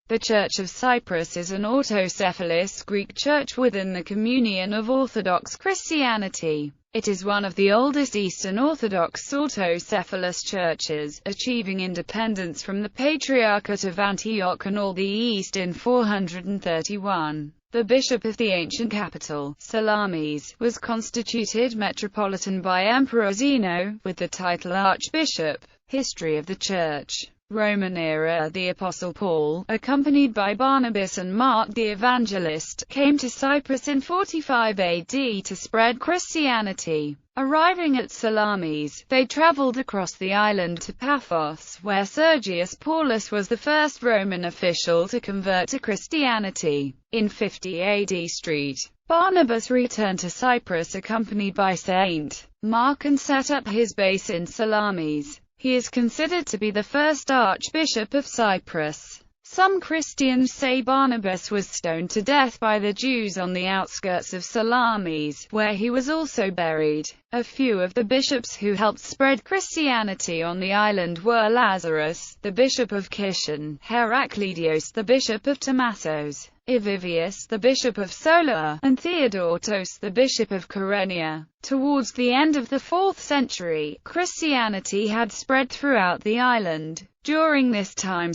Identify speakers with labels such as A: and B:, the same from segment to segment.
A: The Church of Cyprus is an autocephalous Greek church within the communion of Orthodox Christianity. It is one of the oldest Eastern Orthodox autocephalous churches, achieving independence from the Patriarchate of Antioch and all the East in 431. The bishop of the ancient capital, Salamis, was constituted metropolitan by Emperor Zeno, with the title Archbishop. History of the Church. Roman era. The Apostle Paul, accompanied by Barnabas and Mark the Evangelist, came to Cyprus in 45 AD to spread Christianity. Arriving at Salamis, they traveled across the island to Paphos, where Sergius Paulus was the first Roman official to convert to Christianity. In 50 AD Street, Barnabas returned to Cyprus accompanied by Saint Mark and set up his base in Salamis. He is considered to be the first Archbishop of Cyprus. Some Christians say Barnabas was stoned to death by the Jews on the outskirts of Salamis, where he was also buried. A few of the bishops who helped spread Christianity on the island were Lazarus, the bishop of Kishon, Heraclidios, the bishop of Tomassos, Ivivius, the bishop of Sola, and Theodotos, the bishop of Kyrenia. Towards the end of the 4th century, Christianity had spread throughout the island. During this time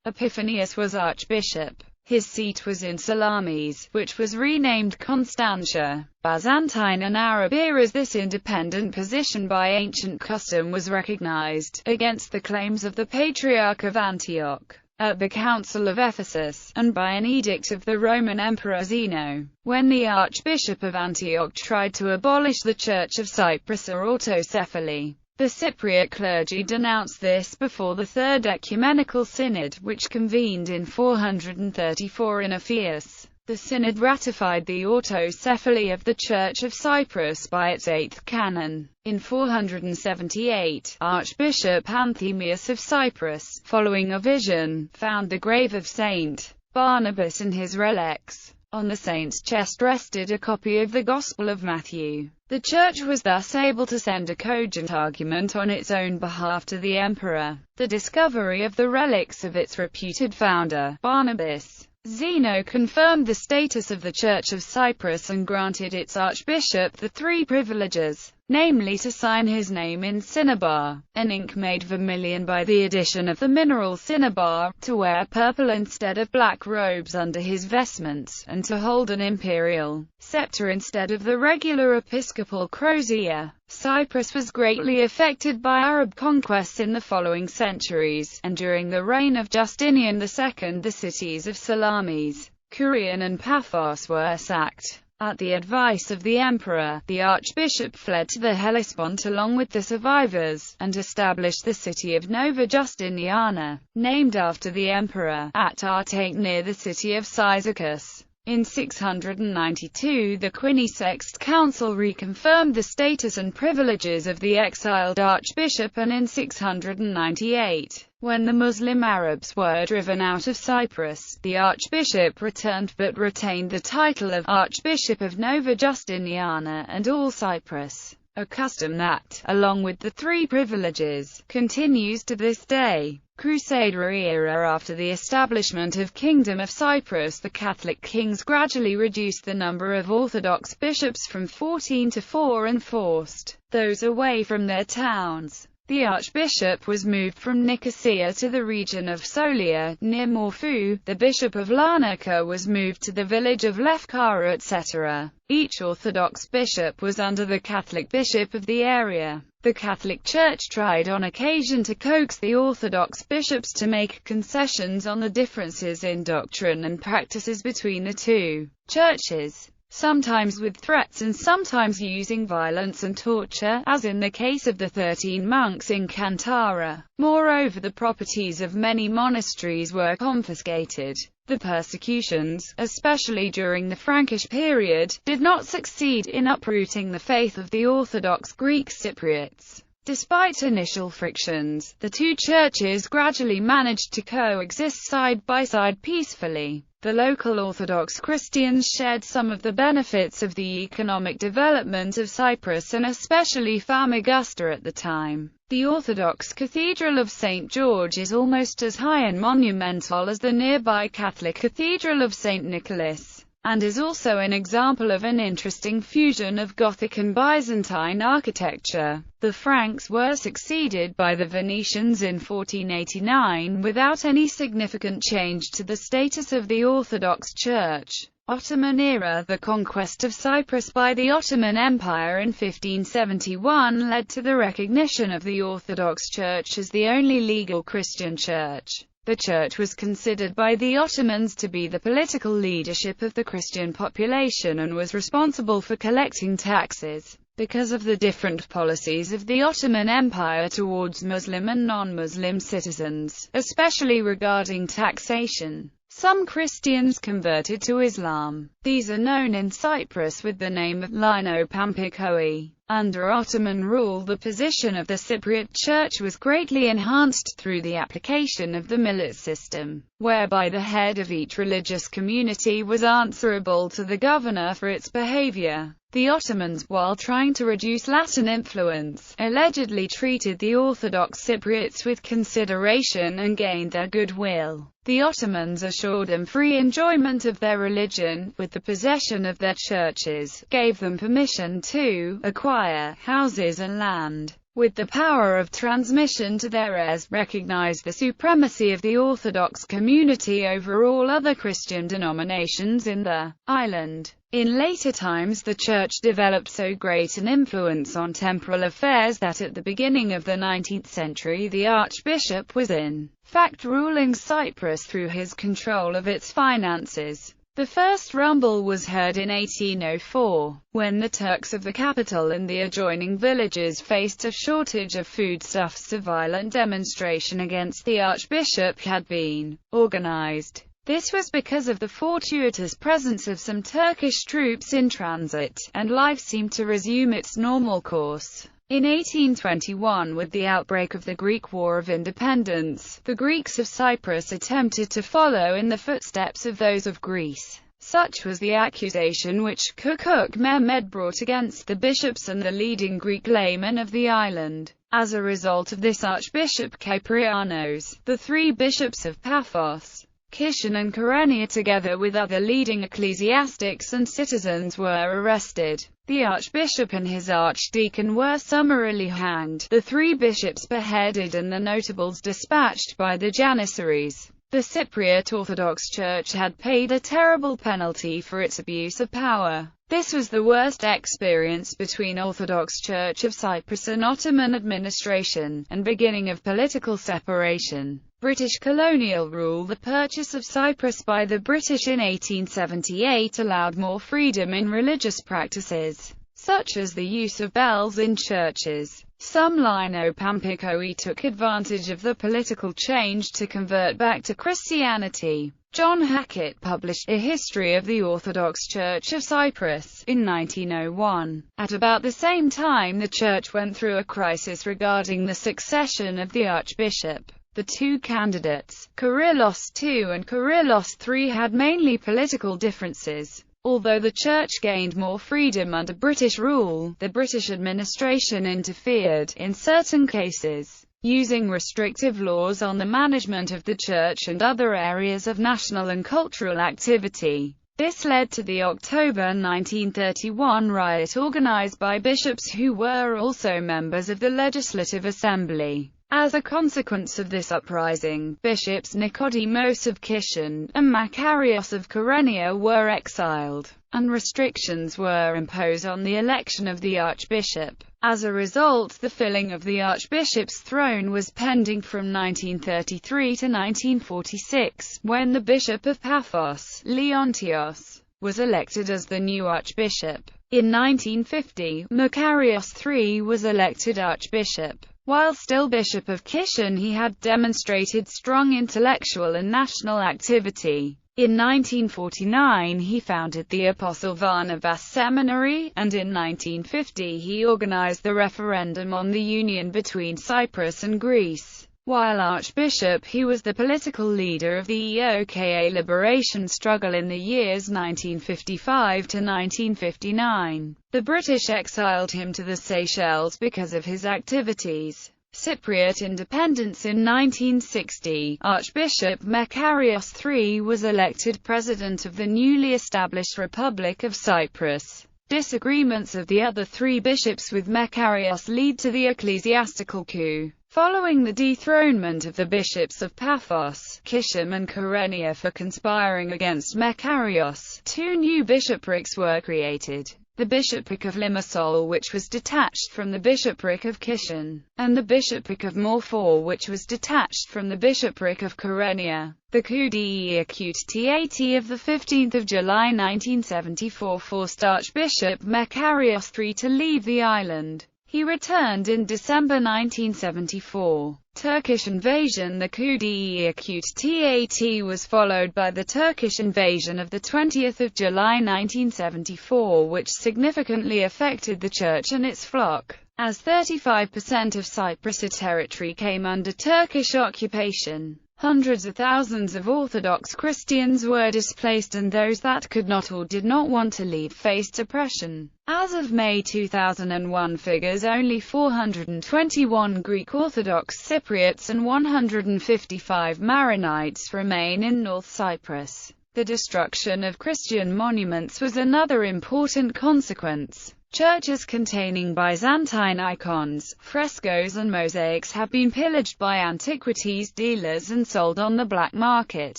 A: Epiphanius was archbishop. His seat was in Salamis, which was renamed Constantia. Byzantine and Arab eras. This independent position by ancient custom was recognized, against the claims of the Patriarch of Antioch, at the Council of Ephesus, and by an edict of the Roman Emperor Zeno. When the Archbishop of Antioch tried to abolish the Church of Cyprus or autocephaly, the Cypriot clergy denounced this before the Third Ecumenical Synod, which convened in 434 in Ephesus. The synod ratified the autocephaly of the Church of Cyprus by its 8th canon. In 478, Archbishop Anthemius of Cyprus, following a vision, found the grave of Saint Barnabas and his relics. On the saint's chest rested a copy of the Gospel of Matthew. The Church was thus able to send a cogent argument on its own behalf to the emperor. The discovery of the relics of its reputed founder, Barnabas. Zeno confirmed the status of the Church of Cyprus and granted its archbishop the 3 privileges, namely to sign his name in cinnabar, an ink made vermilion by the addition of the mineral cinnabar, to wear purple instead of black robes under his vestments, and to hold an imperial scepter instead of the regular episcopal crozier. Cyprus was greatly affected by Arab conquests in the following centuries, and during the reign of Justinian II the cities of Salamis, Kurion and Paphos were sacked. At the advice of the emperor, the archbishop fled to the Hellespont along with the survivors, and established the city of Nova Justiniana, named after the emperor, at Artate near the city of Cyzicus. In 692 the Quinisext Council reconfirmed the status and privileges of the exiled archbishop, and in 698, when the Muslim Arabs were driven out of Cyprus, the archbishop returned but retained the title of Archbishop of Nova Justiniana and all Cyprus, a custom that, along with the 3 privileges, continues to this day. Crusader era. After the establishment of Kingdom of Cyprus, the Catholic kings gradually reduced the number of Orthodox bishops from 14 to 4 and forced those away from their towns. The archbishop was moved from Nicosia to the region of Solia, near Morphu. The bishop of Larnaca was moved to the village of Lefkara, etc. Each Orthodox bishop was under the Catholic bishop of the area. The Catholic Church tried on occasion to coax the Orthodox bishops to make concessions on the differences in doctrine and practices between the 2 churches, sometimes with threats and sometimes using violence and torture, as in the case of the 13 monks in Kantara. Moreover, the properties of many monasteries were confiscated. The persecutions, especially during the Frankish period, did not succeed in uprooting the faith of the Orthodox Greek Cypriots. Despite initial frictions, the 2 churches gradually managed to coexist side by side peacefully. The local Orthodox Christians shared some of the benefits of the economic development of Cyprus, and especially Famagusta at the time. The Orthodox Cathedral of St. George is almost as high and monumental as the nearby Catholic Cathedral of St. Nicholas, and is also an example of an interesting fusion of Gothic and Byzantine architecture. The Franks were succeeded by the Venetians in 1489 without any significant change to the status of the Orthodox Church. Ottoman era. The conquest of Cyprus by the Ottoman Empire in 1571 led to the recognition of the Orthodox Church as the only legal Christian church. The church was considered by the Ottomans to be the political leadership of the Christian population and was responsible for collecting taxes. Because of the different policies of the Ottoman Empire towards Muslim and non-Muslim citizens, especially regarding taxation, some Christians converted to Islam. These are known in Cyprus with the name of Lino-Pampikoi. Under Ottoman rule, the position of the Cypriot Church was greatly enhanced through the application of the millet system, whereby the head of each religious community was answerable to the governor for its behavior. The Ottomans, while trying to reduce Latin influence, allegedly treated the Orthodox Cypriots with consideration and gained their goodwill. The Ottomans assured them free enjoyment of their religion, with the possession of their churches, gave them permission to acquire houses and land, with the power of transmission to their heirs, recognized the supremacy of the Orthodox community over all other Christian denominations in the island. In later times, the Church developed so great an influence on temporal affairs that at the beginning of the 19th century the Archbishop was in fact ruling Cyprus through his control of its finances. The first rumble was heard in 1804, when the Turks of the capital and the adjoining villages faced a shortage of foodstuffs. A violent demonstration against the Archbishop had been organized. This was because of the fortuitous presence of some Turkish troops in transit, and life seemed to resume its normal course. In 1821, with the outbreak of the Greek War of Independence, the Greeks of Cyprus attempted to follow in the footsteps of those of Greece. Such was the accusation which Kukuk Mehmed brought against the bishops and the leading Greek laymen of the island. As a result of this, Archbishop Kyprianos, the three bishops of Paphos, Kishon and Kyrenia, together with other leading ecclesiastics and citizens, were arrested. The archbishop and his archdeacon were summarily hanged, the three bishops beheaded, and the notables dispatched by the Janissaries. The Cypriot Orthodox Church had paid a terrible penalty for its abuse of power. This was the worst experience between Orthodox Church of Cyprus and Ottoman administration, and beginning of political separation. British colonial rule. The purchase of Cyprus by the British in 1878 allowed more freedom in religious practices, such as the use of bells in churches. Some Lino-Pampikoi took advantage of the political change to convert back to Christianity. John Hackett published A History of the Orthodox Church of Cyprus in 1901. At about the same time, the church went through a crisis regarding the succession of the archbishop. The two candidates, Kyrillos II and Kyrillos III, had mainly political differences. Although the church gained more freedom under British rule, the British administration interfered, in certain cases, using restrictive laws on the management of the church and other areas of national and cultural activity. This led to the October 1931 riot organized by bishops who were also members of the Legislative Assembly. As a consequence of this uprising, bishops Nicodemus of Kishon and Makarios of Kyrenia were exiled, and restrictions were imposed on the election of the archbishop. As a result, the filling of the archbishop's throne was pending from 1933 to 1946, when the bishop of Paphos, Leontios, was elected as the new archbishop. In 1950, Makarios III was elected archbishop. While still bishop of Kishon, he had demonstrated strong intellectual and national activity. In 1949 he founded the Apostle Barnabas Seminary, and in 1950 he organized the referendum on the union between Cyprus and Greece. While Archbishop, he was the political leader of the EOKA liberation struggle in the years 1955 to 1959. The British exiled him to the Seychelles because of his activities. Cypriot independence in 1960, Archbishop Makarios III was elected president of the newly established Republic of Cyprus. Disagreements of the other three bishops with Makarios lead to the ecclesiastical coup. Following the dethronement of the bishops of Paphos, Kishim and Kyrenia for conspiring against Makarios, two new bishoprics were created. The bishopric of Limassol, which was detached from the bishopric of Kishim, and the bishopric of Morphor, which was detached from the bishopric of Kyrenia. The coup d'état of 15 July 1974 forced Archbishop Makarios III to leave the island. He returned in December 1974. Turkish invasion. The coup d'état was followed by the Turkish invasion of 20 July 1974, which significantly affected the church and its flock, as 35% of Cyprus territory came under Turkish occupation. Hundreds of thousands of Orthodox Christians were displaced, and those that could not or did not want to leave faced oppression. As of May 2001 figures, only 421 Greek Orthodox Cypriots and 155 Maronites remain in North Cyprus. The destruction of Christian monuments was another important consequence. Churches containing Byzantine icons, frescoes and mosaics have been pillaged by antiquities dealers and sold on the black market.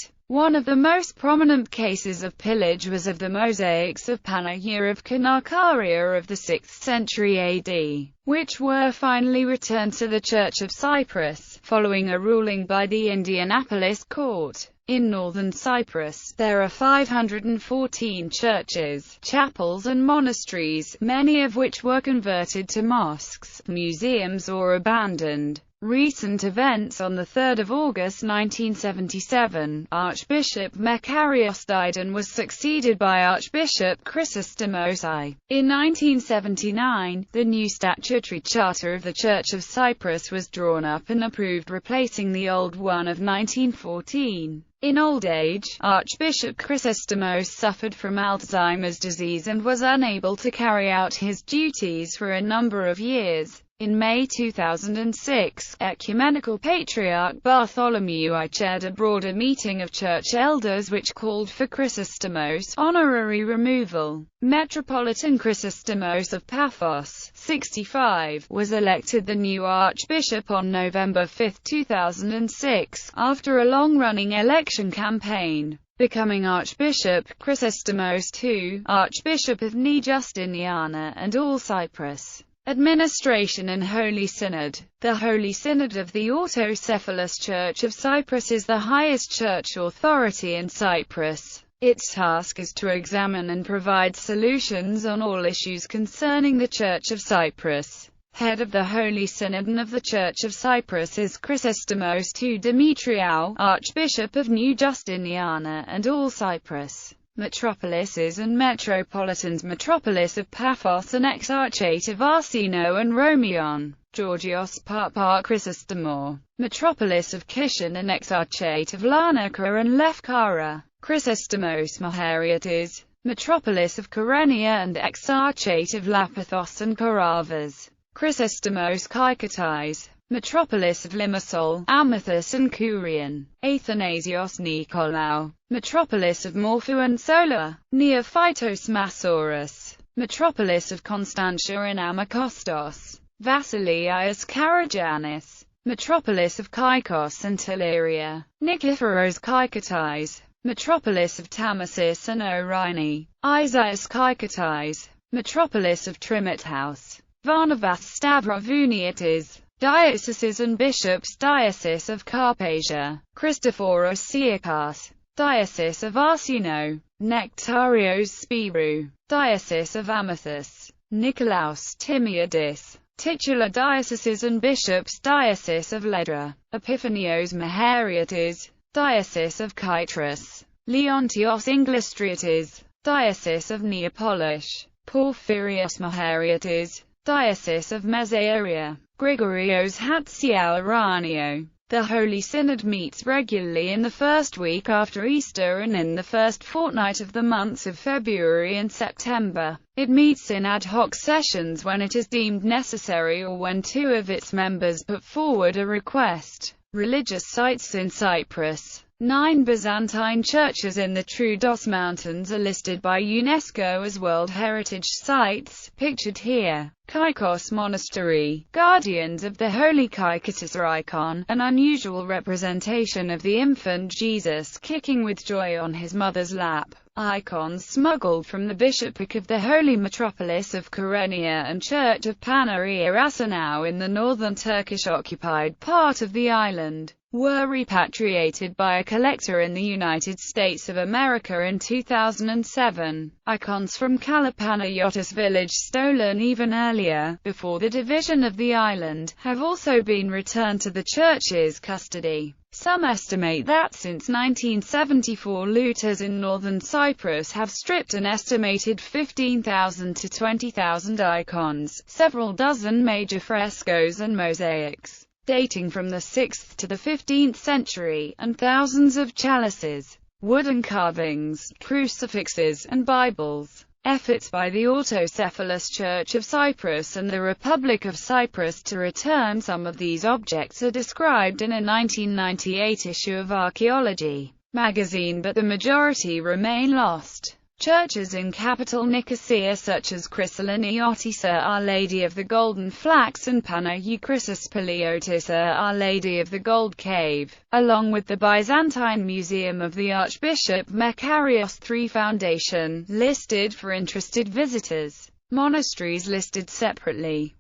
A: One of the most prominent cases of pillage was of the mosaics of Panagia of Kanakaria of the 6th century AD, which were finally returned to the Church of Cyprus, following a ruling by the Indianapolis court. In northern Cyprus, there are 514 churches, chapels and monasteries, many of which were converted to mosques, museums or abandoned. Recent events. On 3 August 1977, Archbishop Makarios died and was succeeded by Archbishop Chrysostomos I. In 1979, the new statutory charter of the Church of Cyprus was drawn up and approved, replacing the old one of 1914. In old age, Archbishop Chrysostomos suffered from Alzheimer's disease and was unable to carry out his duties for a number of years. In May 2006, Ecumenical Patriarch Bartholomew I chaired a broader meeting of church elders which called for Chrysostomos' honorary removal. Metropolitan Chrysostomos of Paphos, 65, was elected the new archbishop on November 5, 2006, after a long-running election campaign. Becoming Archbishop, Chrysostomos II, Archbishop of Justiniana and all Cyprus. Administration and Holy Synod. The Holy Synod of the Autocephalous Church of Cyprus is the highest church authority in Cyprus. Its task is to examine and provide solutions on all issues concerning the Church of Cyprus. Head of the Holy Synod and of the Church of Cyprus is Chrysostomos II Dimitriou, Archbishop of Justiniana and all Cyprus. Metropolises and Metropolitans. Metropolis of Paphos and Exarchate of Arsino and Romion, Georgios Papa Chrysostomos. Metropolis of Kishon and Exarchate of Larnaca and Lefkara, Chrysostomos Mahariotes. Metropolis of Kyrenia and Exarchate of Lapithos and Karavas, Chrysostomos Kykotais. Metropolis of Limassol, Amathus and Kurion, Athanasios Nikolaou. Metropolis of Morphu and Sola, Neophytos Massaurus. Metropolis of Constantia and Amakostos, Vasilias Karagiannis. Metropolis of Kaikos and Teleria, Nikephoros Kykotais. Metropolis of Tamasis and Orine, Isaias Kykotais. Metropolis of Trimithouse, Varnavas Stavrovouniates. Dioceses and bishops. Diocese of Carpasia, Christophoros Siakas. Diocese of Arsino, Nectarios Spirou. Diocese of Amathus, Nikolaos Timiadis. Titular dioceses and bishops. Diocese of Ledra, Epiphanios Mahariotes. Diocese of Kytros, Leontios Inglustriates. Diocese of Neapolis, Porphyrios Mahariotes. Diocese of Mesoaria, Grigorios Hatsiou Aranio. The Holy Synod meets regularly in the first week after Easter and in the first fortnight of the months of February and September. It meets in ad hoc sessions when it is deemed necessary or when two of its members put forward a request. Religious sites in Cyprus. 9 Byzantine churches in the Troodos Mountains are listed by UNESCO as World Heritage Sites, pictured here. Kykhos Monastery, Guardians of the Holy Kykhos icon, an unusual representation of the infant Jesus kicking with joy on his mother's lap. Icons smuggled from the bishopric of the Holy Metropolis of Kyrenia and Church of Panaria Asanau in the northern Turkish-occupied part of the island, were repatriated by a collector in the United States of America in 2007. Icons from Kalapanagiotis village, stolen even earlier, before the division of the island, have also been returned to the church's custody. Some estimate that since 1974 looters in northern Cyprus have stripped an estimated 15,000 to 20,000 icons, several dozen major frescoes and mosaics, dating from the 6th to the 15th century, and thousands of chalices, wooden carvings, crucifixes, and Bibles. Efforts by the Autocephalous Church of Cyprus and the Republic of Cyprus to return some of these objects are described in a 1998 issue of Archaeology magazine, but the majority remain lost. Churches in capital Nicosia such as Chrysaliniotis Our Lady of the Golden Flax and Panagiokristos Paliotis Our Lady of the Gold Cave, along with the Byzantine Museum of the Archbishop Makarios III Foundation, listed for interested visitors. Monasteries listed separately.